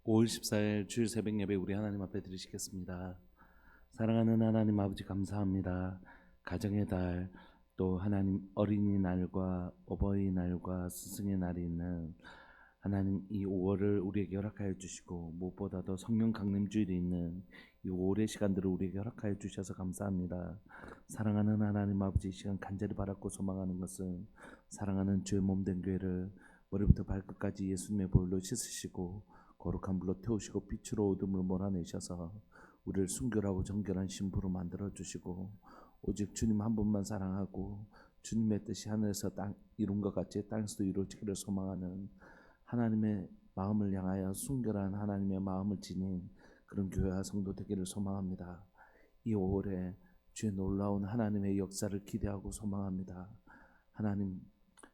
5월 14일 주일 새벽 예배 우리 하나님 앞에 드리시겠습니다. 사랑하는 하나님 아버지 감사합니다. 가정의 달, 또 하나님 어린이날과 어버이날과 스승의 날이 있는 하나님 이 5월을 우리에게 허락하여 주시고, 무엇보다도 성령 강림주일이 있는 이 5월의 시간들을 우리에게 허락하여 주셔서 감사합니다. 사랑하는 하나님 아버지, 이 시간 간절히 바랐고 소망하는 것은 사랑하는 주의 몸된 교회를 머리부터 발끝까지 예수님의 보혈로 씻으시고 거룩한 불로 태우시고 빛으로 어둠을 몰아내셔서 우리를 순결하고 정결한 신부로 만들어 주시고, 오직 주님 한 분만 사랑하고 주님의 뜻이 하늘에서 이룬 것 같이 땅에서도 이루어지기를 소망하는 하나님의 마음을 향하여 순결한 하나님의 마음을 지닌 그런 교회와 성도 되기를 소망합니다. 이 5월에 주의 놀라운 하나님의 역사를 기대하고 소망합니다. 하나님,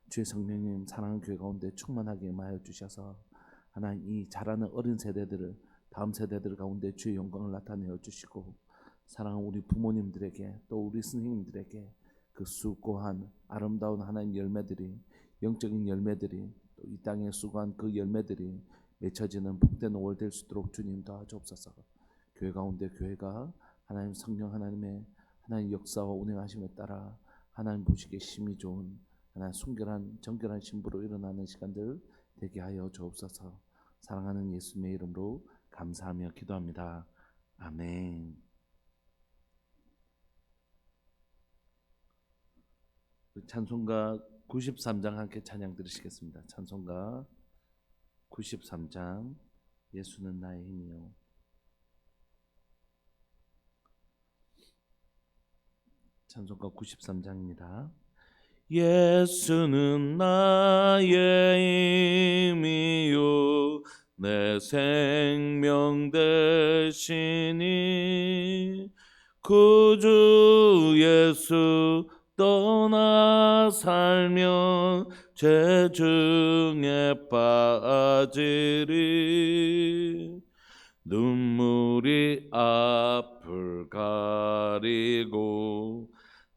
주의 성령님 사랑하는 교회 가운데 충만하게 임하여 주셔서 하나님 이 자라는 어린 세대들을, 다음 세대들 가운데 주의 영광을 나타내어 주시고, 사랑하는 우리 부모님들에게 또 우리 선생님들에게 그 수고한 아름다운 하나님 열매들이, 영적인 열매들이, 또 이 땅에 수고한 그 열매들이 맺혀지는 복된 5월 될 수 있도록 주님 도와주옵소서. 교회 가운데 교회가 하나님 성령 하나님의 하나님 역사와 운행하심에 따라 하나님 보시기에 심히 좋은 하나님 순결한 정결한 신부로 일어나는 시간들 되게 하여 주옵소서. 사랑하는 예수님의 이름으로 감사하며 기도합니다. 아멘. 찬송가 93장 함께 찬양 들으시겠습니다. 찬송가 93장 예수는 나의 힘이요. 찬송가 93장입니다. 예수는 나의 힘이요 내 생명 되시니 구주 예수 떠나 살면 죄 중에 빠지리 눈물이 앞을 가리고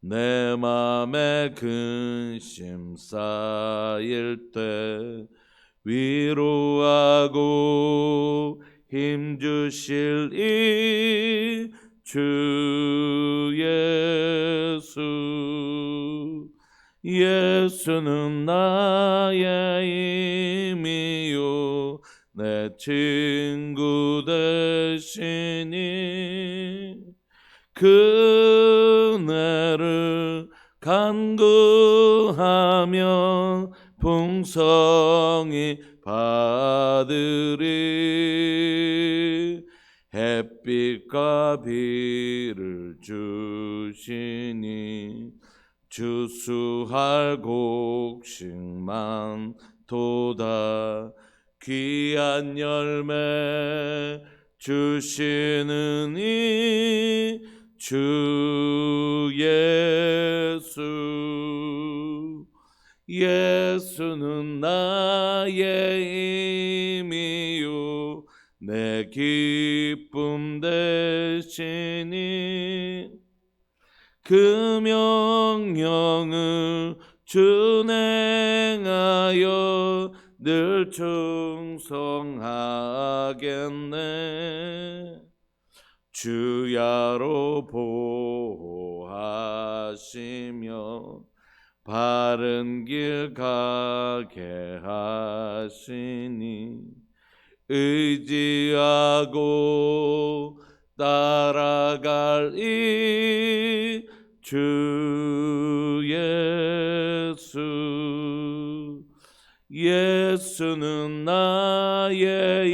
내 맘에 근심 쌓일 때 위로하고 힘주실 이 주 예수. 예수는 나의 힘이요 내 친구 되시니 그네를 간구하면 풍성히 받으리 햇빛과 비를 주시니 주수할 곡식만 도다 귀한 열매 주시는 이 주 예수. 예수는 나의 힘이요 내 기쁨 되시니 그 명령을 준행하여 늘 충성하겠네. 주야로 보호하시며 바른 길 가게 하시니 의지하고 따라갈 이 주 예수. 예수는 나의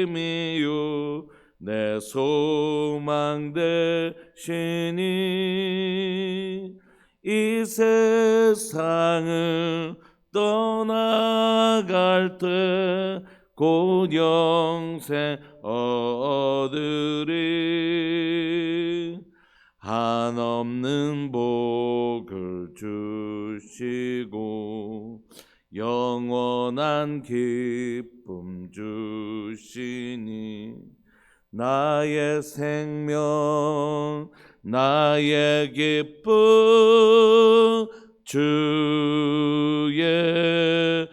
힘이요 내 소망 되시니 이 세상을 떠나갈 때 곧 영생 얻으리 한없는 복을 주시고 영원한 기쁨 주시니 나의 생명 나의 기쁨 주 예수.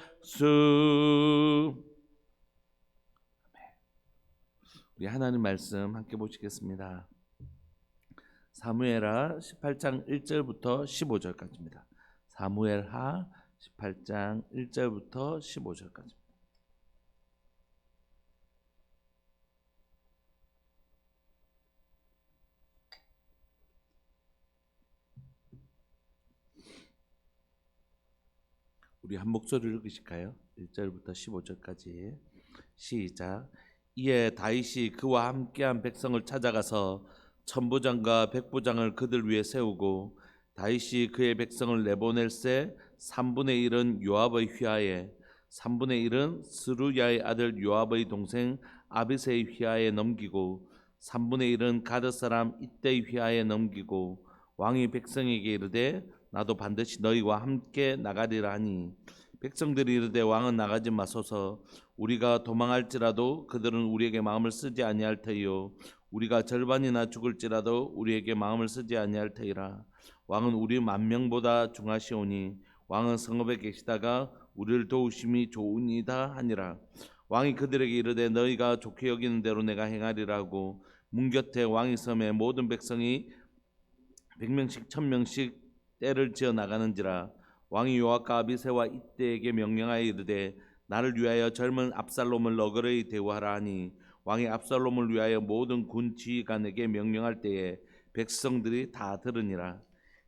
우리 하나님 말씀 함께 보시겠습니다. 사무엘하 18장 1절부터 15절까지입니다. 사무엘하 18장 1절부터 15절까지. 우리 한 목소리로 읽으실까요? 1절부터 15절까지. 시작. 이에 다윗이 그와 함께한 백성을 찾아가서 천부장과 백부장을 그들 위에 세우고 다윗이 그의 백성을 내보낼새 3분의 1은 요압의 휘하에 3분의 1은 스루야의 아들 요압의 동생 아비새의 휘하에 넘기고 3분의 1은 가드 사람 이때의 휘하에 넘기고 왕이 백성에게 이르되 나도 반드시 너희와 함께 나가리라 하니 백성들이 이르되 왕은 나가지 마소서. 우리가 도망할지라도 그들은 우리에게 마음을 쓰지 아니할 터이요 우리가 절반이나 죽을지라도 우리에게 마음을 쓰지 아니할 터이라. 왕은 우리 만명보다 중하시오니 왕은 성읍에 계시다가 우리를 도우심이 좋으니이다 하니라. 왕이 그들에게 이르되 너희가 좋게 여기는 대로 내가 행하리라 하고 문 곁에 왕의 섬에 모든 백성이 100명씩 1000명씩 떼를 지어 나가는지라. 왕이 요압과 아비새와 이때에게 명령하여 이르되 나를 위하여 젊은 압살롬을 너그러이 대우하라 하니 왕이 압살롬을 위하여 모든 군 지휘관에게 명령할 때에 백성들이 다 들으니라.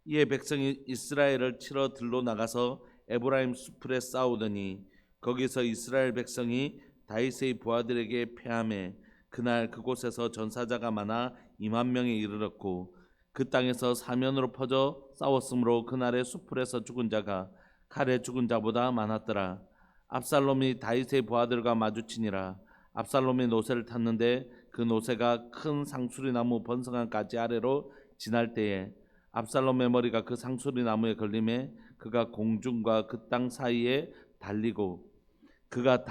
이에 백성이 이스라엘을 치러 들로 나가서 에브라임 수풀에 싸우더니 거기서 이스라엘 백성이 다윗의 부하들에게 패하매 그날 그곳에서 전사자가 많아 2만 명에 이르렀고 그 땅에서 사면으로 퍼져 싸웠으므로 그날의 수풀에서 죽은 자가 칼에 죽은 자보다 많았더라. 압살롬이 다윗의 부하들과 마주치니라. 압살롬이 노새를 탔는데 그 노새가 큰 상수리 나무 번성한 가지 아래로 지날 때에 압살롬의 머리가 그 상수리 나무에 걸림에 그가 공중과 그 땅 사이에 달리고 그가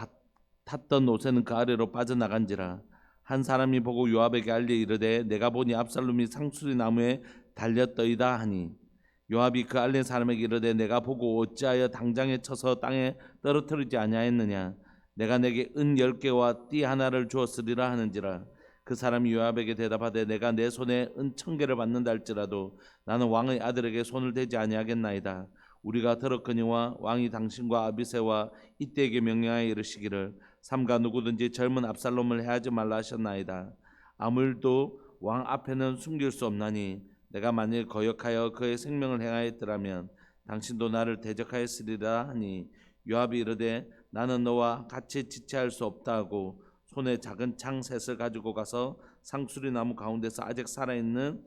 탔던 노새는 그 아래로 빠져나간지라. 한 사람이 보고 요압에게 알려 이르되 내가 보니 압살롬이 상수리 나무에 달렸더이다 하니 요압이 그 알린 사람에게 이르되 내가 보고 어찌하여 당장에 쳐서 땅에 떨어뜨리지 아니하였느냐. 내가 내게 은 10개와 띠 하나를 주었으리라 하는지라. 그 사람이 요압에게 대답하되 내가 내 손에 은 1000개를 받는다 할지라도 나는 왕의 아들에게 손을 대지 아니하겠나이다. 우리가 들었거니와 왕이 당신과 아비새와 이때에게 명령하여 이르시기를 삼가 누구든지 젊은 압살롬을 해하지 말라 하셨나이다. 아무 일도 왕 앞에는 숨길 수 없나니 내가 만일 거역하여 그의 생명을 행하였더라면 당신도 나를 대적하였으리라 하니 요압이 이르되 나는 너와 같이 지체할 수 없다 하고 손에 작은 창 셋을 가지고 가서 상수리 나무 가운데서 아직 살아있는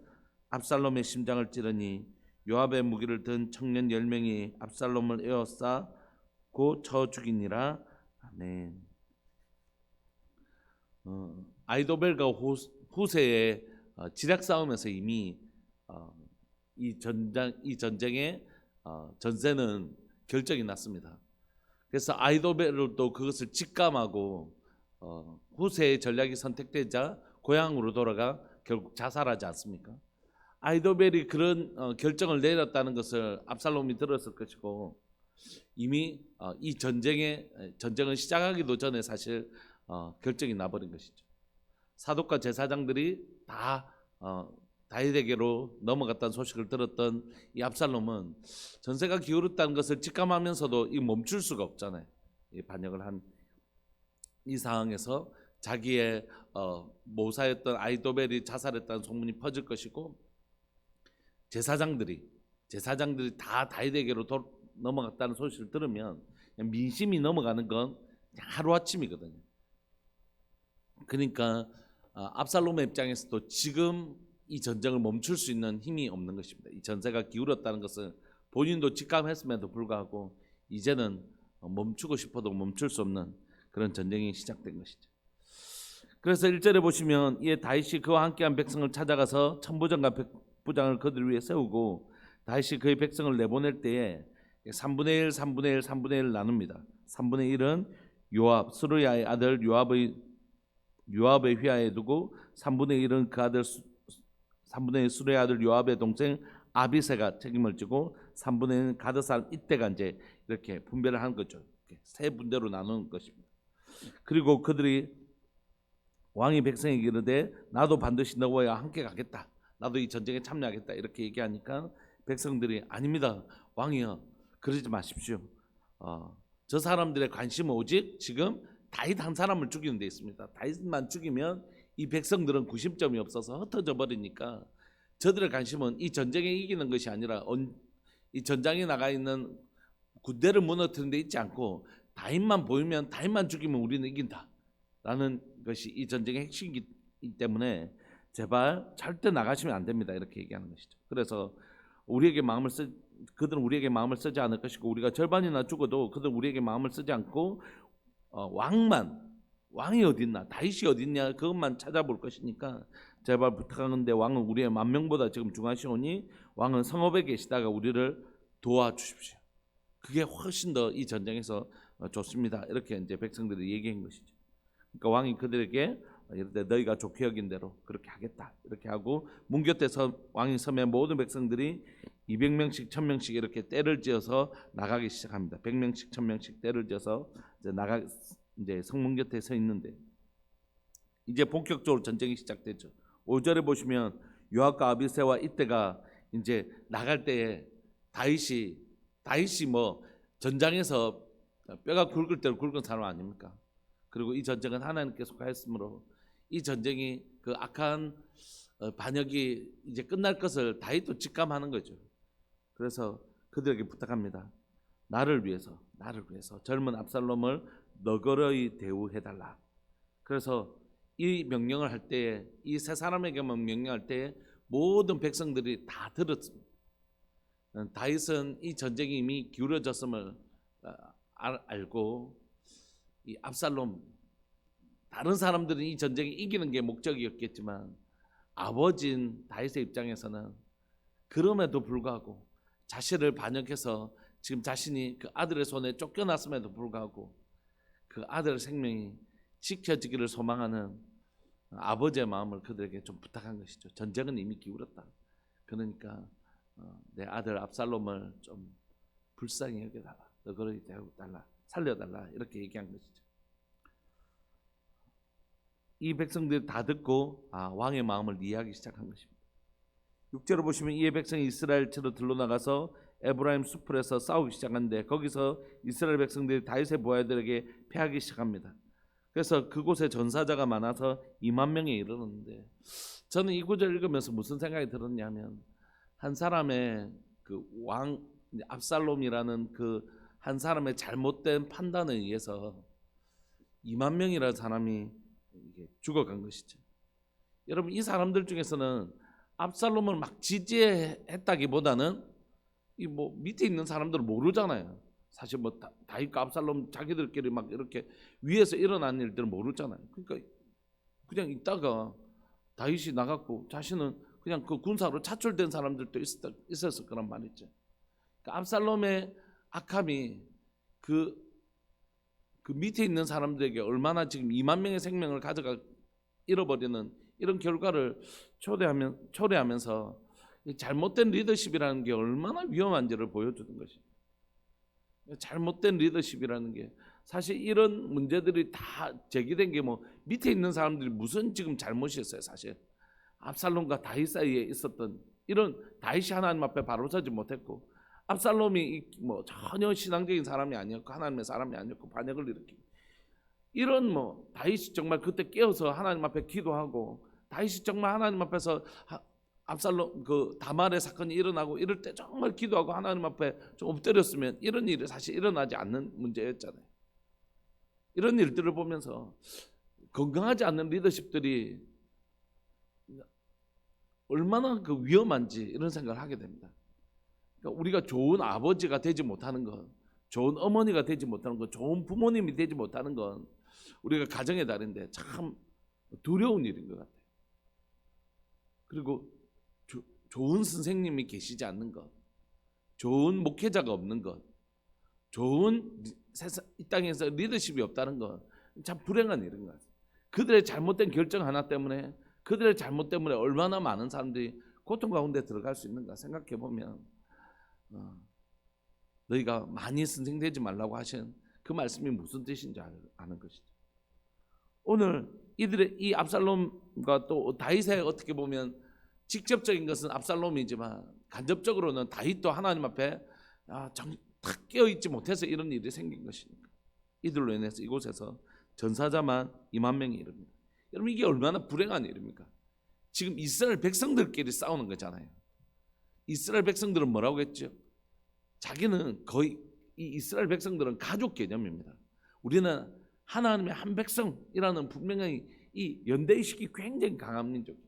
압살롬의 심장을 찌르니 요압의 무기를 든 청년 10명이 압살롬을 에워싸고 쳐 죽이니라. 아멘. 아이도벨과 후세의 지략 싸움에서 이미 이 전쟁의 전세는 결정이 났습니다. 그래서 아이도벨도 그것을 직감하고 후세의 전략이 선택되자 고향으로 돌아가 결국 자살하지 않습니까? 아이도벨이 그런 결정을 내렸다는 것을 압살롬이 들었을 것이고 이미 이 전쟁은 시작하기도 전에 사실 결정이 나버린 것이죠. 사독과 제사장들이 다 다윗에게로 넘어갔다는 소식을 들었던 이 압살롬은 전세가 기울었다는 것을 직감하면서도 이 멈출 수가 없잖아요. 이 반역을 한 이 상황에서 자기의 모사였던 아이도벨이 자살했다는 소문이 퍼질 것이고 제사장들이 다 다윗에게로 넘어갔다는 소식을 들으면 민심이 넘어가는 건 하루아침이거든요. 그러니까 압살롬의 입장에서도 지금 이 전쟁을 멈출 수 있는 힘이 없는 것입니다. 이 전세가 기울었다는 것은 본인도 직감했음에도 불구하고 이제는 멈추고 싶어도 멈출 수 없는 그런 전쟁이 시작된 것이죠. 그래서 1절에 보시면 이에 다윗이 그와 함께한 백성을 찾아가서 천부장과 백부장을 그들 위에 세우고 다윗이 그의 백성을 내보낼 때에 3분의 1, 3분의 1, 3분의 1을 나눕니다. 3분의 1은 요압, 스루야의 아들 요압의 휘하에 두고 3분의 1은 그 아들 3분의 1 스루야의 아들 요압의 동생 아비새가 책임을 지고 3분의 1은 가드 사람 이때가 이제 이렇게 분배를 하는 거죠. 세 분대로 나누는 것입니다. 그리고 그들이 왕이 백성에게 이르되 나도 반드시 너와 함께 가겠다. 나도 이 전쟁에 참여하겠다. 이렇게 얘기하니까 백성들이 아닙니다. 왕이여 그러지 마십시오. 저 사람들의 관심은 오직 지금 다윗 한 사람을 죽이는 데 있습니다. 다윗만 죽이면 이 백성들은 구심점이 없어서 흩어져 버리니까 저들의 관심은 이 전쟁에 이기는 것이 아니라 이 전장에 나가 있는 군대를 무너뜨리는 데 있지 않고 다윗만 보이면 다윗만 죽이면 우리는 이긴다라는 것이 이 전쟁의 핵심이기 때문에 제발 절대 나가시면 안 됩니다. 이렇게 얘기하는 것이죠. 그래서 그들은 우리에게 마음을 쓰지 않을 것이고 우리가 절반이나 죽어도 그들은 우리에게 마음을 쓰지 않고 왕이 어딨나 다윗이 어딨냐 그것만 찾아볼 것이니까 제발 부탁하는데 왕은 우리의 만명보다 지금 중하시오니 왕은 성읍에 계시다가 우리를 도와주십시오. 그게 훨씬 더 이 전쟁에서 좋습니다. 이렇게 이제 백성들이 얘기한 것이죠. 그러니까 왕이 그들에게 이르되 너희가 좋게 여긴 대로 그렇게 하겠다 이렇게 하고 문 곁에서 왕이 서면 모든 백성들이 200명씩 1000명씩 이렇게 떼를 지어서 나가기 시작합니다. 100명씩 1000명씩 떼를 지어서 이제 성문 곁에 서 있는데 이제 본격적으로 전쟁이 시작되죠. 5절에 보시면 요압과 아비새와 이때가 이제 나갈 때에 다윗이 뭐 전장에서 뼈가 굵을 대로 굵은 사람 아닙니까? 그리고 이 전쟁은 하나님께 속하였으므로 이 전쟁이 그 악한 반역이 이제 끝날 것을 다윗도 직감하는 거죠. 그래서 그들에게 부탁합니다. 나를 위해서 젊은 압살롬을 너그러이 대우해달라. 그래서 이 명령을 할 때에 이 세 사람에게만 명령할 때에 모든 백성들이 다 들었습니다. 다윗은 이 전쟁이 이미 기울어졌음을 알고 이 압살롬 다른 사람들은 이 전쟁이 이기는 게 목적이었겠지만 아버지인 다윗의 입장에서는 그럼에도 불구하고 자신을 반역해서 지금 자신이 그 아들의 손에 쫓겨났음에도 불구하고 그 아들의 생명이 지켜지기를 소망하는 아버지의 마음을 그들에게 좀 부탁한 것이죠. 전쟁은 이미 기울었다. 그러니까 내 아들 압살롬을 좀 불쌍히 여겨달라. 너그러이 대우달라. 살려달라. 이렇게 얘기한 것이죠. 이 백성들이 다 듣고 왕의 마음을 이해하기 시작한 것입니다. 6절을 보시면 이에 백성이 이스라엘 치로 들러나가서 에브라임 숲에서 싸우기 시작하는데 거기서 이스라엘 백성들이 다윗의 부하들에게 패하기 시작합니다. 그래서 그곳에 전사자가 많아서 2만 명에 이르렀는데 저는 이 구절 읽으면서 무슨 생각이 들었냐면 한 사람의 그 왕 압살롬이라는 그 한 사람의 잘못된 판단에 의해서 2만 명이라는 사람이 죽어간 것이죠. 여러분 이 사람들 중에서는 압살롬을 막 지지했다기보다는 이 뭐 밑에 있는 사람들은 모르잖아요. 사실 뭐 다윗과 압살롬 자기들끼리 막 이렇게 위에서 일어난 일들은 모르잖아요. 그러니까 그냥 있다가 다윗이 나갔고 자신은 그냥 그 군사로 차출된 사람들도 있었을 거란 말이죠. 그러니까 압살롬의 악함이 그 밑에 있는 사람들에게 얼마나 지금 2만 명의 생명을 잃어버리는 이런 결과를 초래하면서 잘못된 리더십이라는 게 얼마나 위험한지를 보여주는 것입니다. 잘못된 리더십이라는 게 사실 이런 문제들이 다 제기된 게 뭐 밑에 있는 사람들이 무슨 지금 잘못이었어요. 사실 압살롬과 다윗 사이에 있었던 이런 다윗이 하나님 앞에 바로 서지 못했고 압살롬이 뭐 전혀 신앙적인 사람이 아니었고 하나님의 사람이 아니었고 반역을 일으키고 이런 뭐 다윗이 정말 그때 깨어서 하나님 앞에 기도하고 다윗이 정말 하나님 앞에서 압살롬 그 다말의 사건이 일어나고 이럴 때 정말 기도하고 하나님 앞에 좀 엎드렸으면 이런 일이 사실 일어나지 않는 문제였잖아요. 이런 일들을 보면서 건강하지 않는 리더십들이 얼마나 그 위험한지 이런 생각을 하게 됩니다. 그러니까 우리가 좋은 아버지가 되지 못하는 것, 좋은 어머니가 되지 못하는 것, 좋은 부모님이 되지 못하는 건 우리가 가정의 달인데 참 두려운 일인 것 같아요. 그리고 좋은 선생님이 계시지 않는 것, 좋은 목회자가 없는 것, 좋은 이 땅에서 리더십이 없다는 것 참 불행한 일인 것 같아요. 그들의 잘못된 결정 하나 때문에 그들의 잘못 때문에 얼마나 많은 사람들이 고통 가운데 들어갈 수 있는가 생각해 보면 너희가 많이 선생되지 말라고 하신 그 말씀이 무슨 뜻인지 아는 것이죠. 오늘 이들의 이 압살롬과 또 다윗의 어떻게 보면 직접적인 것은 압살롬이지만 간접적으로는 다윗도 하나님 앞에 탁 깨어있지 못해서 이런 일이 생긴 것이니까 이들로 인해서 이곳에서 전사자만 2만 명이 이릅니다. 여러분 이게 얼마나 불행한 일입니까? 지금 이스라엘 백성들끼리 싸우는 거잖아요. 이스라엘 백성들은 뭐라고 했죠? 자기는 거의 이 이스라엘 백성들은 가족 개념입니다. 우리는 하나님의 한 백성이라는 분명히 이 연대의식이 굉장히 강한 민족이에요.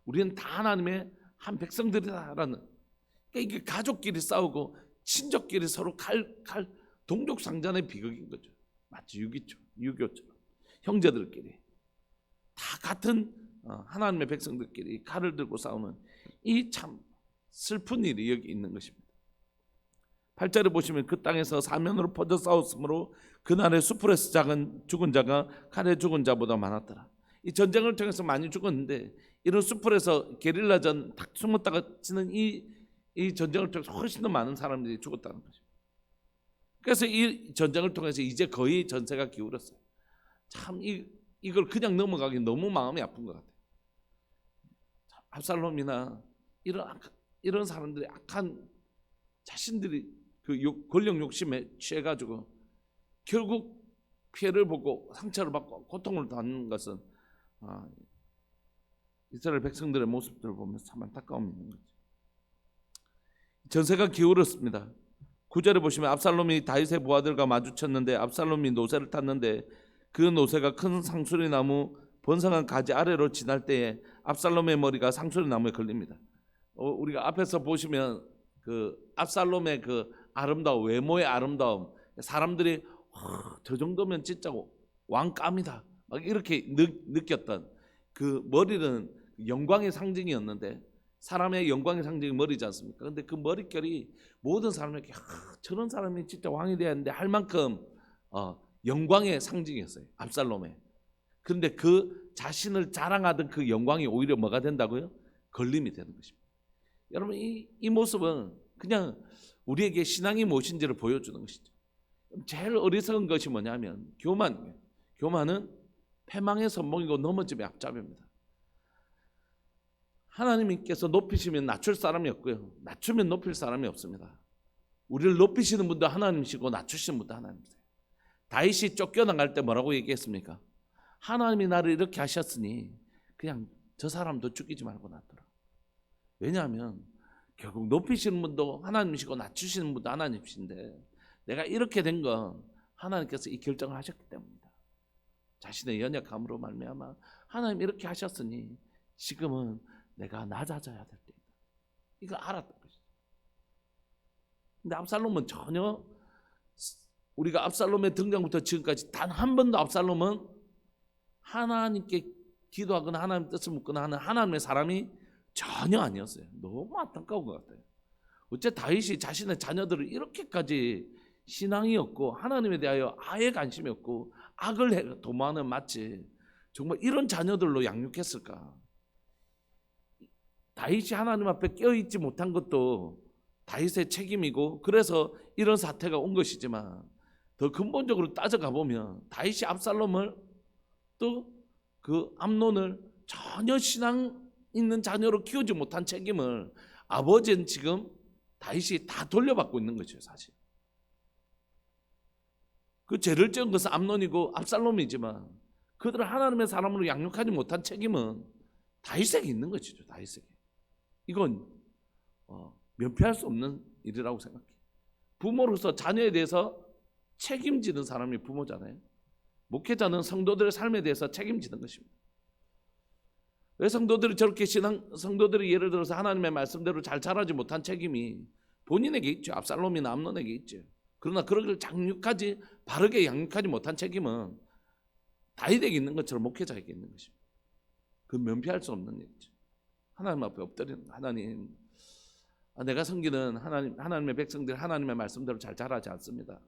우리는 다 하나님의 한 백성들이다라는, 그러니까 이게 가족끼리 싸우고 친족끼리 서로 동족상잔의 비극인 거죠. 마치 6.25처럼 형제들끼리 다 같은 하나님의 백성들끼리 칼을 들고 싸우는 이 참 슬픈 일이 여기 있는 것입니다. 8절에 보시면 그 땅에서 사면으로 퍼져 싸웠으므로 그날의 수풀에서 죽은 자가 칼에 죽은 자보다 많았더라. 이 전쟁을 통해서 많이 죽었는데 이런 수풀에서 게릴라전 탁 숨었다가 치는 이 전쟁을 통해서 훨씬 더 많은 사람들이 죽었다는 것입니다. 그래서 이 전쟁을 통해서 이제 거의 전세가 기울었어요. 참 이걸 그냥 넘어가기 너무 마음이 아픈 것 같아요. 압살롬이나 이런 사람들이 악한 자신들이 그 권력 욕심에 취해가지고 결국 피해를 보고 상처를 받고 고통을 받는 것은 이스라엘 백성들의 모습들을 보면서 참 안타까움이 있는 거죠. 전세가 기울었습니다. 9절에 보시면 압살롬이 다윗의 부하들과 마주쳤는데 압살롬이 노새를 탔는데 그 노새가 큰 상수리 나무 번성한 가지 아래로 지날 때에 압살롬의 머리가 상수리 나무에 걸립니다. 우리가 앞에서 보시면 그 압살롬의 그 아름다움, 외모의 아름다움, 사람들이 저 정도면 진짜 왕감이다 막 이렇게 느꼈던 그 머리는 영광의 상징이었는데, 사람의 영광의 상징이 머리지 않습니까? 그런데 그 머릿결이 모든 사람에게 저런 사람이 진짜 왕이 돼야 하는데 할 만큼 영광의 상징이었어요, 압살롬의. 그런데 그 자신을 자랑하던 그 영광이 오히려 뭐가 된다고요? 걸림이 되는 것입니다. 여러분 이 모습은 그냥 우리에게 신앙이 무엇인지를 보여주는 것이죠. 제일 어리석은 것이 뭐냐면 교만이에요. 교만은 패망의 선봉이고 넘어짐의 앞잡이입니다. 하나님께서 높이시면 낮출 사람이 없고요, 낮추면 높일 사람이 없습니다. 우리를 높이시는 분도 하나님이시고 낮추시는 분도 하나님이세요. 다윗이 쫓겨나갈 때 뭐라고 얘기했습니까? 하나님이 나를 이렇게 하셨으니 그냥 저 사람도 죽이지 말고 놔둬라. 왜냐하면 결국 높이시는 분도 하나님이시고 낮추시는 분도 하나님이신데 내가 이렇게 된 건 하나님께서 이 결정을 하셨기 때문이다. 자신의 연약함으로 말미암아 하나님 이렇게 하셨으니 지금은 내가 낮아져야 될 때이다. 이거 알았던 것이죠. 근데 압살롬은 전혀, 우리가 압살롬의 등장부터 지금까지 단 한 번도 압살롬은 하나님께 기도하거나 하나님 뜻을 묻거나 하는 하나님의 사람이 전혀 아니었어요. 너무 안타까운 것 같아요. 어째 다윗이 자신의 자녀들을 이렇게까지 신앙이 없고 하나님에 대하여 아예 관심이 없고 악을 도모하는 마치 정말 이런 자녀들로 양육했을까? 다윗이 하나님 앞에 깨어있지 못한 것도 다윗의 책임이고 그래서 이런 사태가 온 것이지만 더 근본적으로 따져가 보면 다윗이 압살롬을 또 그 암논을 전혀 신앙 있는 자녀로 키우지 못한 책임을 아버지는 지금 다윗이 다 돌려받고 있는 거죠. 사실 그 죄를 지은 것은 암논이고 압살롬이지만 그들을 하나님의 사람으로 양육하지 못한 책임은 다윗에게 있는 것이죠. 다윗에게. 이건 면피할 수 없는 일이라고 생각해요. 부모로서 자녀에 대해서 책임지는 사람이 부모잖아요. 목회자는 성도들의 삶에 대해서 책임지는 것입니다. 왜 성도들이 저렇게 성도들이 예를 들어서 하나님의 말씀대로 잘 자라지 못한 책임이 본인에게 있죠. 압살롬이나 암논에게 있죠. 그러나 그걸 바르게 양육하지 못한 책임은 다윗에게 있는 것처럼 목회자에게 있는 것입니다. 그 면피할 수 없는 일이죠. 하나님 앞에 엎드리는, 하나님, 내가 섬기는 하나님의 백성들 하나님의 말씀대로 잘 자라지 않습니다.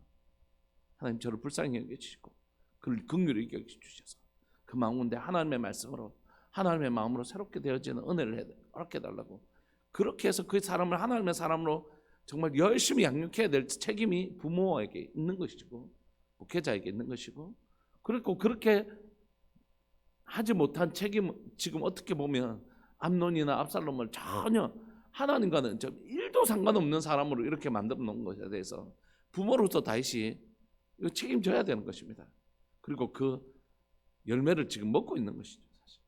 하나님 저를 불쌍히 여겨주시고 그를 긍휼히 여겨주셔서 그 마음인데 하나님의 말씀으로 하나님의 마음으로 새롭게 되어지는 은혜를 허락해달라고, 그렇게 해서 그 사람을 하나님의 사람으로 정말 열심히 양육해야 될 책임이 부모에게 있는 것이고 목회자에게 있는 것이고, 그리고 그렇게 하지 못한 책임, 지금 어떻게 보면 암논이나 압살롬을 전혀 하나님과는 1도 상관없는 사람으로 이렇게 만들어 놓은 것에 대해서 부모로서 다윗이 이거 책임져야 되는 것입니다. 그리고 그 열매를 지금 먹고 있는 것이죠. 사실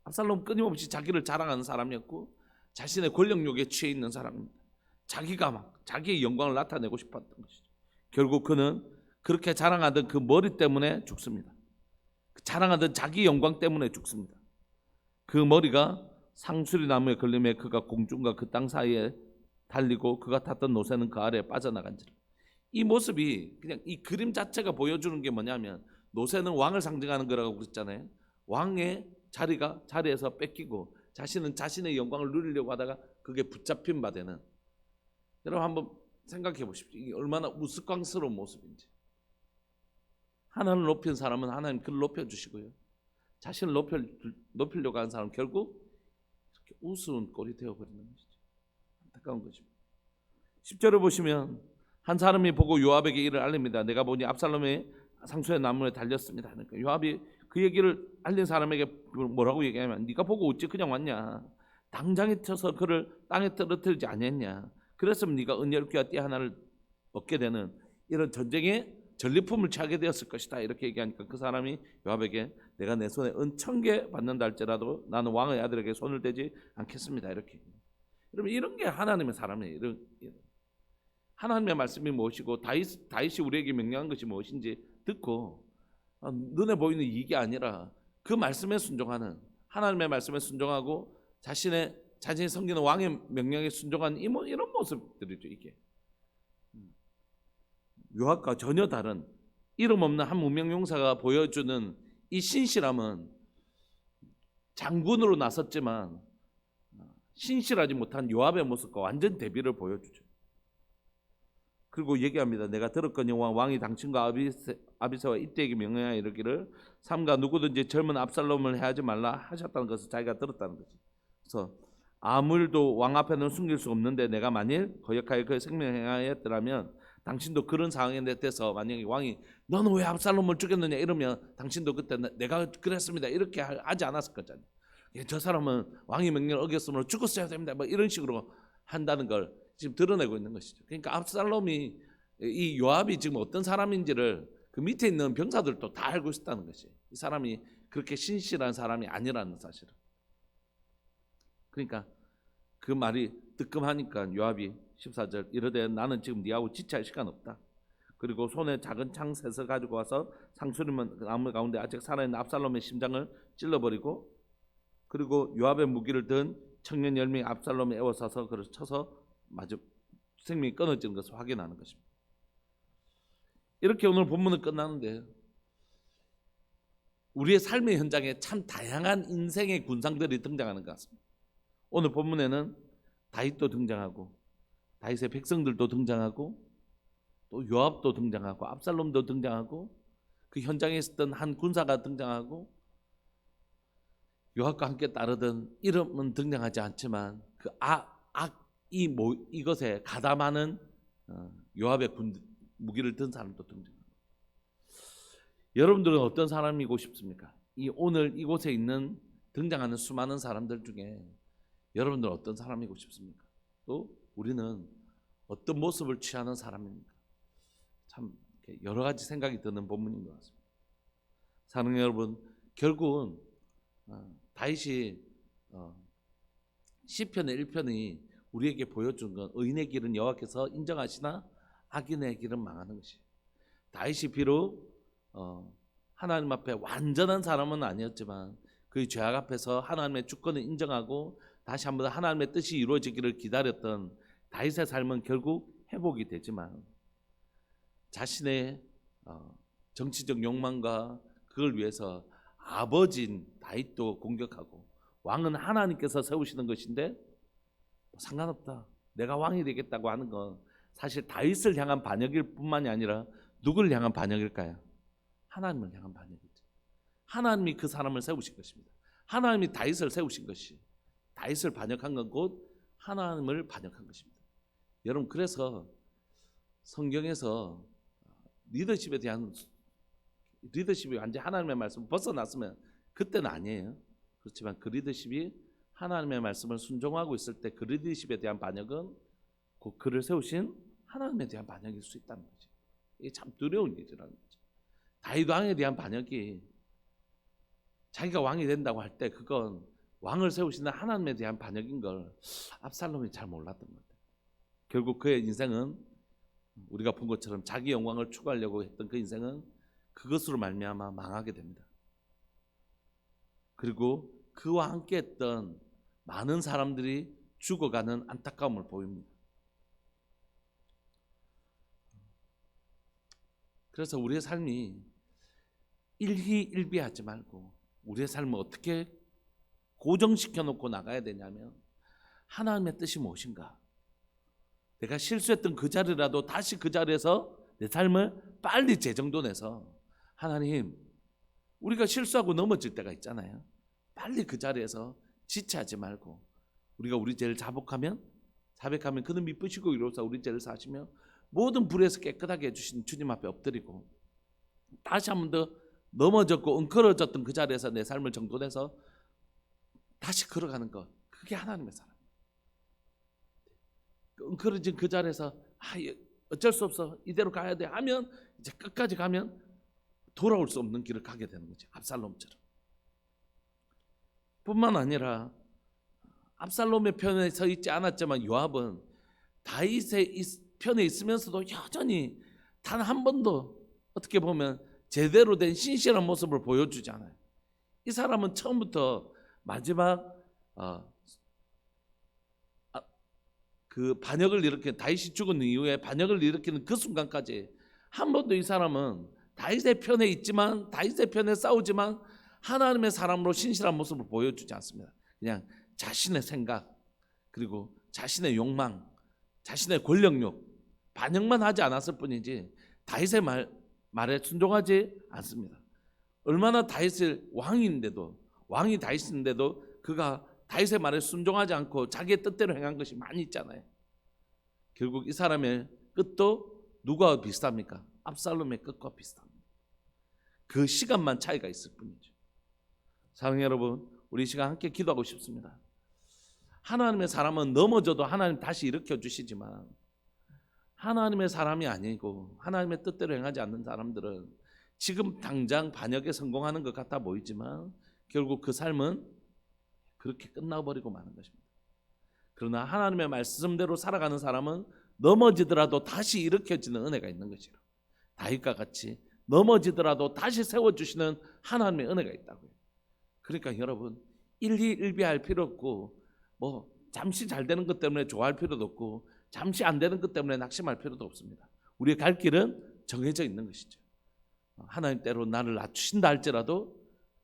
압살롬 끊임없이 자기를 자랑하는 사람이었고 자신의 권력욕에 취해 있는 사람입니다. 자기가 막 자기의 영광을 나타내고 싶었던 것이죠. 결국 그는 그렇게 자랑하던 그 머리 때문에 죽습니다. 자랑하던 자기 영광 때문에 죽습니다. 그 머리가 상수리 나무에 걸림에 그가 공중과 그 땅 사이에 달리고 그가 탔던 노새는 그 아래에 빠져나간지라. 이 모습이 그냥 이 그림 자체가 보여주는 게 뭐냐면 노새는 왕을 상징하는 거라고 그랬잖아요. 왕의 자리에서 뺏기고 자신은 자신의 영광을 누리려고 하다가 그게 붙잡힌 바 되는. 여러분 한번 생각해 보십시오. 이게 얼마나 우스꽝스러운 모습인지. 하나님을 높인 사람은 하나님 그를 높여주시고요. 자신을 높이려고 하는 사람은 결국 이렇게 우스운 꼴이 되어버리는 것이죠. 안타까운 것입니다. 10절을 보시면 한 사람이 보고 요압에게 이를 알립니다. 내가 보니 압살롬이 상수의 나무에 달렸습니다. 그러니까 요압이 그 얘기를 알린 사람에게 뭐라고 얘기하면 네가 보고 어찌 그냥 왔냐. 당장에 쳐서 그를 땅에 떨어뜨리지 않았냐. 그랬으면 네가 은열귀와 띠 하나를 얻게 되는 이런 전쟁의 전리품을 취하게 되었을 것이다. 이렇게 얘기하니까 그 사람이 요압에게 내가 내 손에 은 1000개 받는다 할지라도 나는 왕의 아들에게 손을 대지 않겠습니다. 이렇게. 여러분 이런 게 하나님의 사람이에요. 하나님의 말씀이 무엇이고 다윗이 우리에게 명령한 것이 무엇인지 듣고 눈에 보이는 이익이 아니라 그 말씀에 순종하는, 하나님의 말씀에 순종하고 자신이 섬기는 왕의 명령에 순종하는 이런 모습들이죠. 이게 요압과 전혀 다른 이름 없는 한 무명 용사가 보여주는 이 신실함은 장군으로 나섰지만 신실하지 못한 요압의 모습과 완전 대비를 보여주죠. 그리고 얘기합니다. 내가 들었거니와 왕이 당신과 아비새와 이때에게 명령하여 이르기를 삼가 누구든지 젊은 압살롬을 해하지 말라 하셨다는 것을 자기가 들었다는 거지. 그래서 아무일도 왕 앞에는 숨길 수 없는데 내가 만일 거역하여 그의 생명을 행하였더라면 당신도 그런 상황에 대해서 만약에 왕이 너는 왜 압살롬을 죽였느냐 이러면 당신도 그때 내가 그랬습니다 이렇게 하지 않았을 거잖아요. 저 사람은 왕이 명령을 어겼으므로 죽었어야 됩니다. 뭐 이런 식으로 한다는 걸 지금 드러내고 있는 것이죠. 그러니까 압살롬이 이 요압이 지금 어떤 사람인지를 그 밑에 있는 병사들도 다 알고 있었다는 것이. 이 사람이 그렇게 신실한 사람이 아니라는 사실을. 그러니까 그 말이 뜨끔하니까 요압이 14절 이르되 나는 지금 네하고 지체할 시간 없다. 그리고 손에 작은 창 셋을 가지고 와서 상수리 나무 가운데 아직 살아있는 압살롬의 심장을 찔러버리고 그리고 요압의 무기를 든 청년 10명이 압살롬에 에워싸서 그를 쳐서 마저 생명이 끊어지는 것을 확인하는 것입니다. 이렇게 오늘 본문은 끝나는데 우리의 삶의 현장에 참 다양한 인생의 군상들이 등장하는 것 같습니다. 오늘 본문에는 다윗도 등장하고 다윗의 백성들도 등장하고 또 요압도 등장하고 압살롬도 등장하고 그 현장에 있었던 한 군사가 등장하고 요압과 함께 따르던 이름은 등장하지 않지만 그 이것에 가담하는 요압의 무기를 든 사람도 등장합니다. 여러분들은 어떤 사람이고 싶습니까? 오늘 이곳에 있는 등장하는 수많은 사람들 중에 여러분들은 어떤 사람이고 싶습니까? 또 우리는 어떤 모습을 취하는 사람입니까? 참 여러 가지 생각이 드는 본문인 것 같습니다. 사랑하는 여러분, 결국은 다윗이 시편의 1편이 우리에게 보여준 건 의인의 길은 여호와께서 인정하시나 악인의 길은 망하는 것이에요. 다윗이 비록 하나님 앞에 완전한 사람은 아니었지만 그의 죄악 앞에서 하나님의 주권을 인정하고 다시 한번 하나님의 뜻이 이루어지기를 기다렸던 다윗의 삶은 결국 회복이 되지만 자신의 정치적 욕망과 그걸 위해서 아버지인 다윗도 공격하고 왕은 하나님께서 세우시는 것인데 상관없다. 내가 왕이 되겠다고 하는 건 사실 다윗을 향한 반역일 뿐만이 아니라 누구를 향한 반역일까요? 하나님을 향한 반역이죠. 하나님이 그 사람을 세우신 것입니다. 하나님이 다윗을 세우신 것이 다윗을 반역한 건 곧 하나님을 반역한 것입니다. 여러분 그래서 성경에서 리더십에 대한 리더십이 완전 하나님의 말씀을 벗어났으면 그때는 아니에요. 그렇지만 그 리더십이 하나님의 말씀을 순종하고 있을 때 그 리더십에 대한 반역은 곧 그를 세우신 하나님에 대한 반역일 수 있다는 거지. 이게 참 두려운 일이라는 거죠. 다윗 왕에 대한 반역이 자기가 왕이 된다고 할 때 그건 왕을 세우시는 하나님에 대한 반역인 걸 압살롬이 잘 몰랐던 것 같아요. 결국 그의 인생은 우리가 본 것처럼 자기 영광을 추구하려고 했던 그 인생은 그것으로 말미암아 망하게 됩니다. 그리고 그와 함께 했던 많은 사람들이 죽어가는 안타까움을 보입니다. 그래서 우리의 삶이 일희일비하지 말고 우리의 삶을 어떻게 고정시켜 놓고 나가야 되냐면 하나님의 뜻이 무엇인가? 내가 실수했던 그 자리라도 다시 그 자리에서 내 삶을 빨리 재정돈해서 하나님, 우리가 실수하고 넘어질 때가 있잖아요. 빨리 그 자리에서 지체하지 말고 우리가 우리 죄를 자백하면 그는 미쁘시고 이로써 우리 죄를 사시며 모든 불에서 깨끗하게 해주신 주님 앞에 엎드리고 다시 한 번 더 넘어졌고 엉클어졌던 그 자리에서 내 삶을 정돈해서 다시 걸어가는 것, 그게 하나님의 사람. 엉클어진 그 자리에서 어쩔 수 없어 이대로 가야 돼 하면 이제 끝까지 가면 돌아올 수 없는 길을 가게 되는 거지. 압살롬처럼. 뿐만 아니라 압살롬의 편에 서 있지 않았지만 요압은 다윗의 편에 있으면서도 여전히 단 한 번도 어떻게 보면 제대로 된 신실한 모습을 보여주지 않아요. 이 사람은 처음부터 마지막 그 반역을 일으킨 다윗이 죽은 이후에 반역을 일으키는 그 순간까지 한 번도 이 사람은 다윗의 편에 있지만 다윗의 편에 싸우지만 하나님의 사람으로 신실한 모습을 보여주지 않습니다. 그냥 자신의 생각 그리고 자신의 욕망, 자신의 권력욕 반역만 하지 않았을 뿐이지 다윗의 말에 순종하지 않습니다. 얼마나 다윗을 왕이 다윗인데도 그가 다윗의 말에 순종하지 않고 자기의 뜻대로 행한 것이 많이 있잖아요. 결국 이 사람의 끝도 누가 비슷합니까? 압살롬의 끝과 비슷합니다. 그 시간만 차이가 있을 뿐이죠. 사랑하는 여러분, 우리 시간 함께 기도하고 싶습니다. 하나님의 사람은 넘어져도 하나님 다시 일으켜 주시지만 하나님의 사람이 아니고 하나님의 뜻대로 행하지 않는 사람들은 지금 당장 반역에 성공하는 것 같아 보이지만 결국 그 삶은 그렇게 끝나버리고 마는 것입니다. 그러나 하나님의 말씀대로 살아가는 사람은 넘어지더라도 다시 일으켜지는 은혜가 있는 것이라. 다윗과 같이 넘어지더라도 다시 세워주시는 하나님의 은혜가 있다고요. 그러니까 여러분 일희일비할 필요 없고 잠시 잘 되는 것 때문에 좋아할 필요도 없고 잠시 안 되는 것 때문에 낙심할 필요도 없습니다. 우리의 갈 길은 정해져 있는 것이죠. 하나님 때로 나를 낮추신다 할지라도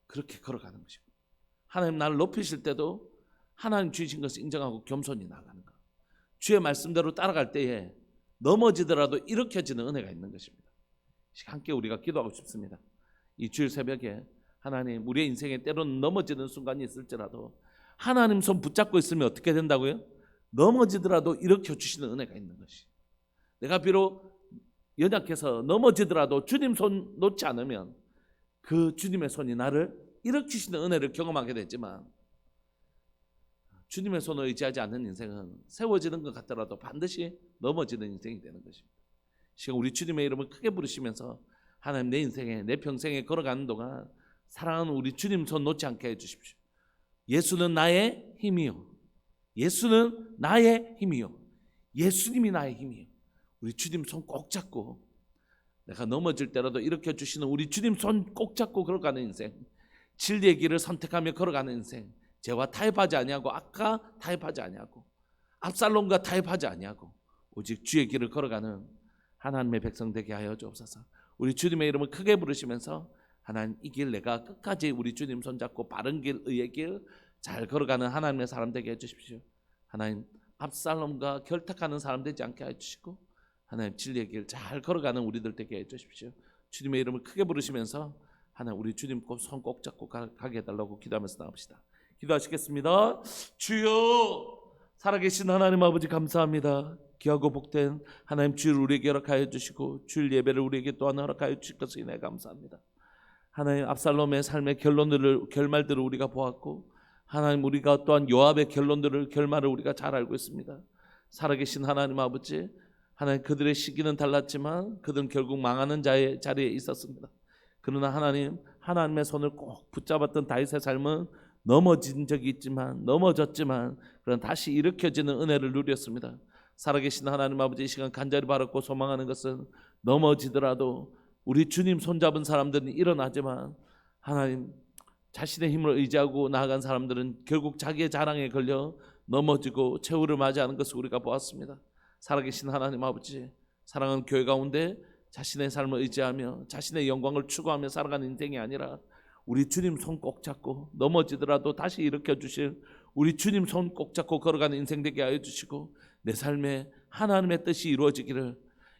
그렇게 걸어가는 것이고 하나님 나를 높이실 때도 하나님 주신 것을 인정하고 겸손히 나가는 것. 주의 말씀대로 따라갈 때에 넘어지더라도 일으켜지는 은혜가 있는 것입니다. 함께 우리가 기도하고 싶습니다. 이 주일 새벽에 하나님 우리의 인생에 때로는 넘어지는 순간이 있을지라도 하나님 손 붙잡고 있으면 어떻게 된다고요? 넘어지더라도 일으켜 주시는 은혜가 있는 것이. 내가 비록 연약해서 넘어지더라도 주님 손 놓지 않으면 그 주님의 손이 나를 일으키시는 은혜를 경험하게 되지만 주님의 손을 의지하지 않는 인생은 세워지는 것 같더라도 반드시 넘어지는 인생이 되는 것입니다. 지금 우리 주님의 이름을 크게 부르시면서 하나님 내 인생에 내 평생에 걸어가는 동안 사랑하는 우리 주님 손 놓지 않게 해주십시오. 예수는 나의 힘이요. 예수는 나의 힘이요. 예수님이 나의 힘이요. 우리 주님 손 꼭 잡고 내가 넘어질 때라도 일으켜 주시는 우리 주님 손 꼭 잡고 걸어가는 인생, 진리의 길을 선택하며 걸어가는 인생, 죄와 타협하지 아니하고 악과 타협하지 아니하고 압살롬과 타협하지 아니하고 오직 주의 길을 걸어가는 하나님의 백성 되게 하여 주옵소서. 우리 주님의 이름을 크게 부르시면서 하나님 이 길 내가 끝까지 우리 주님 손잡고 바른 길 의의 길 잘 걸어가는 하나님의 사람 되게 해주십시오. 하나님 압살롬과 결탁하는 사람 되지 않게 해주시고 하나님 진리의 길 잘 걸어가는 우리들 되게 해주십시오. 주님의 이름을 크게 부르시면서 하나님 우리 주님 손 꼭 잡고 가게 해달라고 기도하면서 나갑시다. 기도하시겠습니다. 주여 살아계신 하나님 아버지 감사합니다. 귀하고 복된 하나님 주일 우리에게 허락하여 주시고 주일 예배를 우리에게 또한 허락하여 주실 것을 인해 감사합니다. 하나님 압살롬의 삶의 결말들을 우리가 보았고, 하나님 우리가 또한 요압의 결말을 우리가 잘 알고 있습니다. 살아계신 하나님 아버지, 하나님 그들의 시기는 달랐지만 그들은 결국 망하는 자리에 있었습니다. 그러나 하나님의 손을 꼭 붙잡았던 다윗의 삶은 넘어졌지만 그러나 다시 일으켜지는 은혜를 누렸습니다. 살아계신 하나님 아버지, 이 시간 간절히 바랐고 소망하는 것은 넘어지더라도 우리 주님 손잡은 사람들은 일어나지만, 하나님 자신의 힘을 의지하고 나아간 사람들은 결국 자기의 자랑에 걸려 넘어지고 최후를 맞이하는 것을 우리가 보았습니다. 살아계신 하나님 아버지, 사랑하는 교회 가운데 자신의 삶을 의지하며 자신의 영광을 추구하며 살아가는 인생이 아니라 우리 주님 손 꼭 잡고 넘어지더라도 다시 일으켜 주실 우리 주님 손 꼭 잡고 걸어가는 인생 되게 하여 주시고, 내 삶에 하나님의 뜻이 이루어지기를,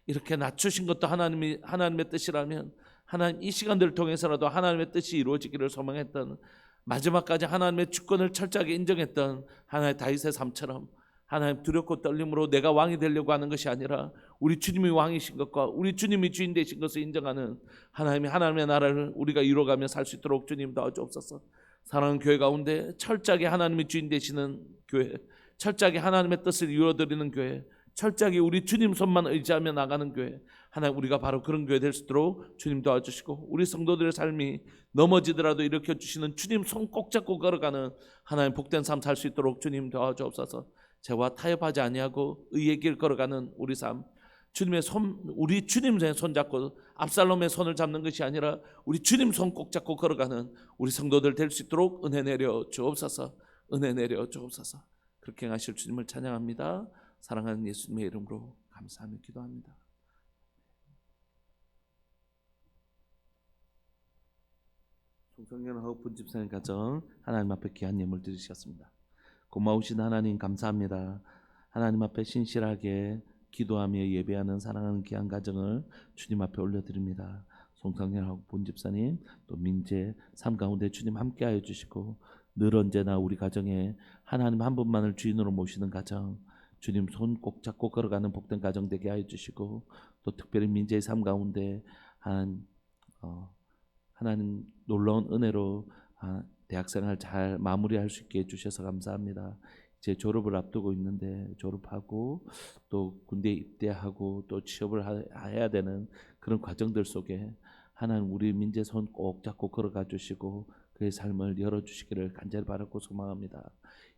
이렇게 낮추신 것도 하나님의 뜻이라면 하나님 이 시간들을 통해서라도 하나님의 뜻이 이루어지기를 소망했던, 마지막까지 하나님의 주권을 철저하게 인정했던 하나님의 다윗의 삶처럼, 하나님 두렵고 떨림으로 내가 왕이 되려고 하는 것이 아니라 우리 주님이 왕이신 것과 우리 주님이 주인 되신 것을 인정하는 하나님의 나라를 우리가 이루어가며 살 수 있도록 주님 도와주옵소서. 사랑하는 교회 가운데 철저하게 하나님이 주인 되시는 교회, 철저하게 하나님의 뜻을 이루어드리는 교회, 철저하게 우리 주님 손만 의지하며 나가는 교회, 하나님 우리가 바로 그런 교회 될 수 있도록 주님 도와주시고, 우리 성도들의 삶이 넘어지더라도 일으켜 주시는 주님 손 꼭 잡고 걸어가는 하나님 복된 삶 살 수 있도록 주님 도와주옵소서. 죄와 타협하지 아니하고 의의 길 걸어가는 우리 삶, 우리 주님의 손 잡고 압살롬의 손을 잡는 것이 아니라 우리 주님 손 꼭 잡고 걸어가는 우리 성도들 될 수 있도록 은혜 내려 주옵소서. 은혜 내려 주옵소서. 그렇게 하실 주님을 찬양합니다. 사랑하는 예수님의 이름으로 감사하며 기도합니다. 송성년 허우푼 집사님 가정 하나님 앞에 귀한 예물 드리셨습니다. 고마우신 하나님 감사합니다. 하나님 앞에 신실하게 기도하며 예배하는 사랑하는 귀한 가정을 주님 앞에 올려드립니다. 송성년하고 본집사님 또 민재 삶 가운데 주님 함께하여 주시고, 늘 언제나 우리 가정에 하나님 한 분만을 주인으로 모시는 가정, 주님 손 꼭 잡고 걸어가는 복된 가정 되게 하여 주시고, 또 특별히 민재의 삶 가운데 하나님 놀라운 은혜로 대학생활 잘 마무리할 수 있게 해주셔서 감사합니다. 이제 졸업을 앞두고 있는데 졸업하고 또 군대에 입대하고 또 취업을 해야 되는 그런 과정들 속에 하나님 우리 민재 손 꼭 잡고 걸어가 주시고 그의 삶을 열어주시기를 간절히 바라고 소망합니다.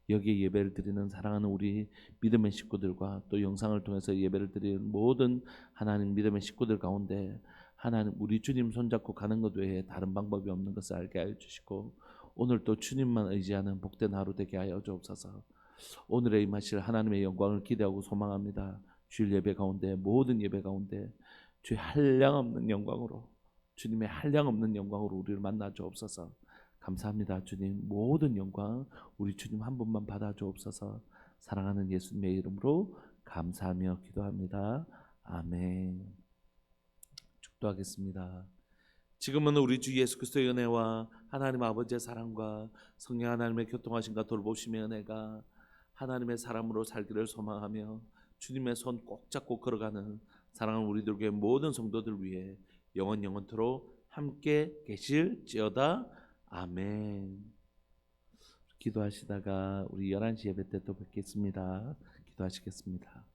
여기에 예배를 드리는 사랑하는 우리 믿음의 식구들과 또 영상을 통해서 예배를 드리는 모든 하나님 믿음의 식구들 가운데 하나님 우리 주님 손잡고 가는 것 외에 다른 방법이 없는 것을 알게 하여 주시고, 오늘 또 주님만 의지하는 복된 하루 되게 하여 주옵소서. 오늘의 임하실 하나님의 영광을 기대하고 소망합니다. 주일 예배 가운데, 모든 예배 가운데 주의 한량없는 영광으로, 주님의 한량없는 영광으로 우리를 만나 주옵소서. 감사합니다. 주님 모든 영광 우리 주님 한 분만 받아 주옵소서. 사랑하는 예수님의 이름으로 감사하며 기도합니다. 아멘. 축도하겠습니다. 지금은 우리 주 예수 그리스도의 은혜와 하나님 아버지의 사랑과 성령 하나님의 교통하심과 돌보심의 은혜가 하나님의 사람으로 살기를 소망하며 주님의 손 꼭 잡고 걸어가는 사랑하는 우리들의 모든 성도들 위해 영원토록 함께 계실지어다. 아멘. 기도하시다가 우리 11시 예배 때 또 뵙겠습니다. 기도하시겠습니다.